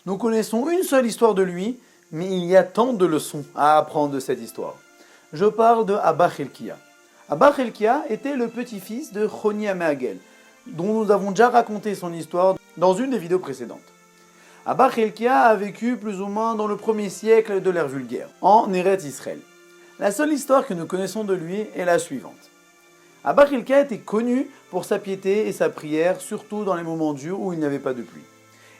Nous connaissons une seule histoire de lui, mais il y a tant de leçons à apprendre de cette histoire. Je parle de Abba Helkia. Abba Helkia était le petit-fils de Choni Améagel, dont nous avons déjà raconté son histoire dans une des vidéos précédentes. Abba Helkia a vécu plus ou moins dans le 1er siècle de l'ère vulgaire, en Eretz Israël. La seule histoire que nous connaissons de lui est la suivante. Abba Helkia était connu pour sa piété et sa prière, surtout dans les moments durs où il n'y avait pas de pluie.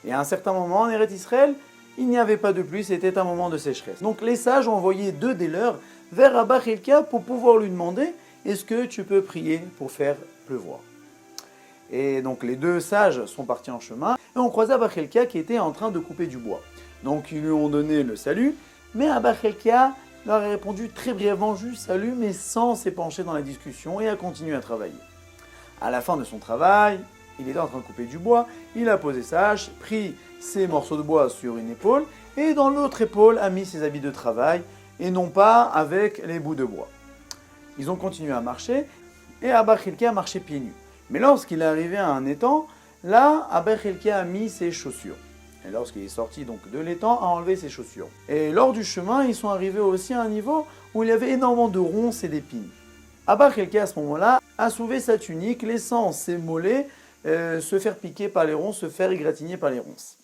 Et à un certain moment, en Eretz Israël, il n'y avait pas de pluie, c'était un moment de sécheresse. Donc les sages ont envoyé 2 des leurs vers Abba Helkia pour pouvoir lui demander « Est-ce que tu peux prier pour faire pleuvoir ?» Et donc les 2 sages sont partis en chemin et ont croisé Abba Helkia qui était en train de couper du bois. Donc ils lui ont donné le salut, mais Abba Helkia leur a répondu très brièvement juste salut, mais sans s'épancher dans la discussion et a continué à travailler. À la fin de son travail, il était en train de couper du bois, il a posé sa hache, pris ses morceaux de bois sur une épaule et dans l'autre épaule a mis ses habits de travail et non pas avec les bouts de bois. Ils ont continué à marcher et Abba Helkia marchait pieds nus. Mais lorsqu'il est arrivé à un étang, là, Abba Helkia a mis ses chaussures. Et lorsqu'il est sorti donc de l'étang, a enlevé ses chaussures. Et lors du chemin, ils sont arrivés aussi à un niveau où il y avait énormément de ronces et d'épines. Abba Helkia, à ce moment-là, a soulevé sa tunique, laissant ses mollets se faire piquer par les ronces, se faire égratigner par les ronces.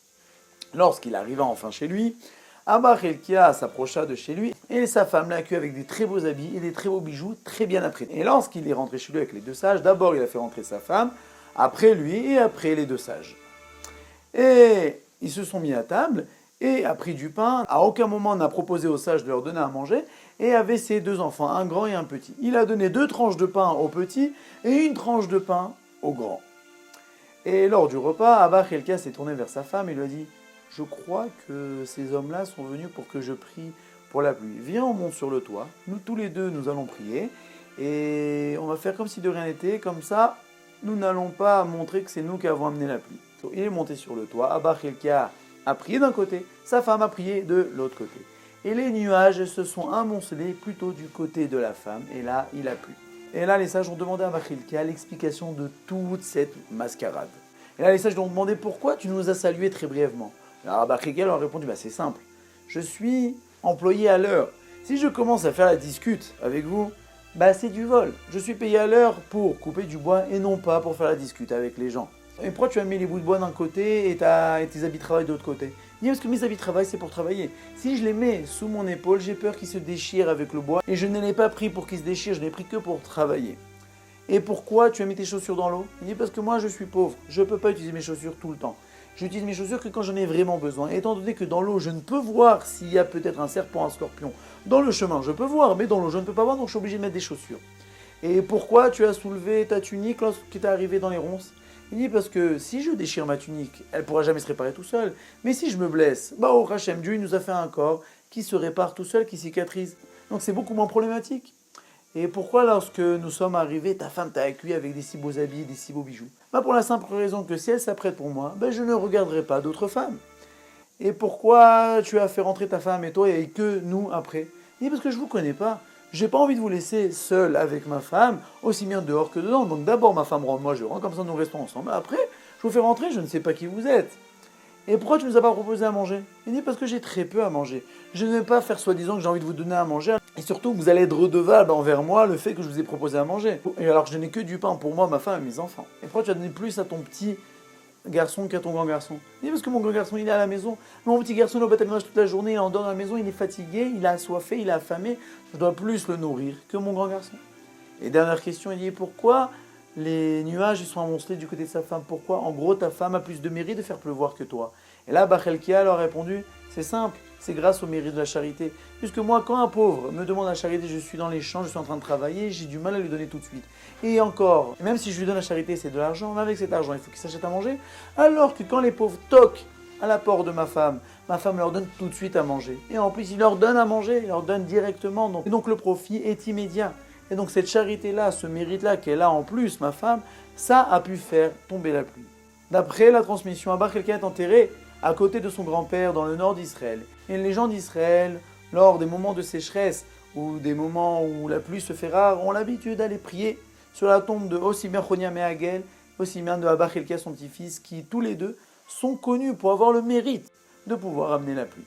Lorsqu'il arriva enfin chez lui, Abba Helkia s'approcha de chez lui et sa femme l'a accueilli avec des très beaux habits et des très beaux bijoux très bien apprêtés. Et lorsqu'il est rentré chez lui avec les 2 sages, d'abord il a fait rentrer sa femme, après lui et après les 2 sages. Et ils se sont mis à table et a pris du pain. À aucun moment n'a proposé aux sages de leur donner à manger et avait ses 2 enfants, un grand et un petit. Il a donné 2 tranches de pain au petit et une tranche de pain au grand. Et lors du repas, Abba Helkia s'est tourné vers sa femme et lui a dit « Je crois que ces hommes-là sont venus pour que je prie pour la pluie. Viens, on monte sur le toit. Nous tous les 2, nous allons prier. Et on va faire comme si de rien n'était. Comme ça, nous n'allons pas montrer que c'est nous qui avons amené la pluie. » Il est monté sur le toit. Abba Helkia a prié d'un côté, sa femme a prié de l'autre côté. Et les nuages se sont amoncelés plutôt du côté de la femme. Et là, il a plu. Et là, les sages ont demandé à Abba Helkia l'explication de toute cette mascarade. Et là, les sages lui ont demandé pourquoi tu nous as salués très brièvement. Alors Abba Helkia leur a répondu, c'est simple, je suis employé à l'heure. Si je commence à faire la discute avec vous, c'est du vol. Je suis payé à l'heure pour couper du bois et non pas pour faire la discute avec les gens. Et pourquoi tu as mis les bouts de bois d'un côté et tes habits de travail de l'autre côté? Il dit parce que mes habits de travail c'est pour travailler. Si je les mets sous mon épaule, j'ai peur qu'ils se déchirent avec le bois et je ne l'ai pas pris pour qu'ils se déchirent, je l'ai pris que pour travailler. Et pourquoi tu as mis tes chaussures dans l'eau? Il dit parce que moi je suis pauvre, je ne peux pas utiliser mes chaussures tout le temps. J'utilise mes chaussures que quand j'en ai vraiment besoin. Et étant donné que dans l'eau, je ne peux voir s'il y a peut-être un serpent, un scorpion. Dans le chemin, je peux voir, mais dans l'eau, je ne peux pas voir, donc je suis obligé de mettre des chaussures. Et pourquoi tu as soulevé ta tunique lorsque tu es arrivé dans les ronces? Il dit parce que si je déchire ma tunique, elle ne pourra jamais se réparer tout seul. Mais si je me blesse, au Hachem, Dieu nous a fait un corps qui se répare tout seul, qui cicatrise. Donc c'est beaucoup moins problématique. Et pourquoi lorsque nous sommes arrivés, ta femme t'a accueilli avec des si beaux habits et des si beaux bijoux? Pour la simple raison que si elle s'apprête pour moi, je ne regarderai pas d'autres femmes. Et pourquoi tu as fait rentrer ta femme et toi et que nous après? Il dit parce que je ne vous connais pas. J'ai pas envie de vous laisser seul avec ma femme, aussi bien dehors que dedans. Donc d'abord ma femme rentre, moi je rentre, comme ça nous restons ensemble. Après, je vous fais rentrer, je ne sais pas qui vous êtes. Et pourquoi tu ne nous as pas proposé à manger? Il dit parce que j'ai très peu à manger. Je ne vais pas faire soi-disant que j'ai envie de vous donner à manger. Et surtout, vous allez être redevable envers moi le fait que je vous ai proposé à manger. Et alors que je n'ai que du pain pour moi, ma femme et mes enfants. Et pourquoi tu as donné plus à ton petit garçon qu'à ton grand garçon? Il dit parce que mon grand garçon il est à la maison. Mon petit garçon il est au bâtiment toute la journée, il endort dans la maison, il est fatigué, il a assoiffé, il est affamé. Je dois plus le nourrir que mon grand garçon. Et dernière question, il dit pourquoi les nuages ils sont amoncelés du côté de sa femme? Pourquoi? En gros, ta femme a plus de mérite de faire pleuvoir que toi. Et là, Abba Helkia leur a répondu, c'est simple, c'est grâce au mérite de la charité. Puisque moi, quand un pauvre me demande la charité, je suis dans les champs, je suis en train de travailler, j'ai du mal à lui donner tout de suite. Et encore, même si je lui donne la charité, c'est de l'argent, mais avec cet argent, il faut qu'il s'achète à manger. Alors que quand les pauvres toquent à la porte de ma femme leur donne tout de suite à manger. Et en plus, il leur donne à manger, il leur donne directement. Et donc le profit est immédiat. Et donc cette charité-là, ce mérite-là qu'elle a en plus, ma femme, ça a pu faire tomber la pluie. D'après la transmission, Abba Helkia est enterré à côté de son grand-père dans le nord d'Israël. Et les gens d'Israël, lors des moments de sécheresse ou des moments où la pluie se fait rare, ont l'habitude d'aller prier sur la tombe de aussi bien Choni Améagel, aussi bien de Abba Helkia, son petit-fils, qui tous les deux sont connus pour avoir le mérite de pouvoir amener la pluie.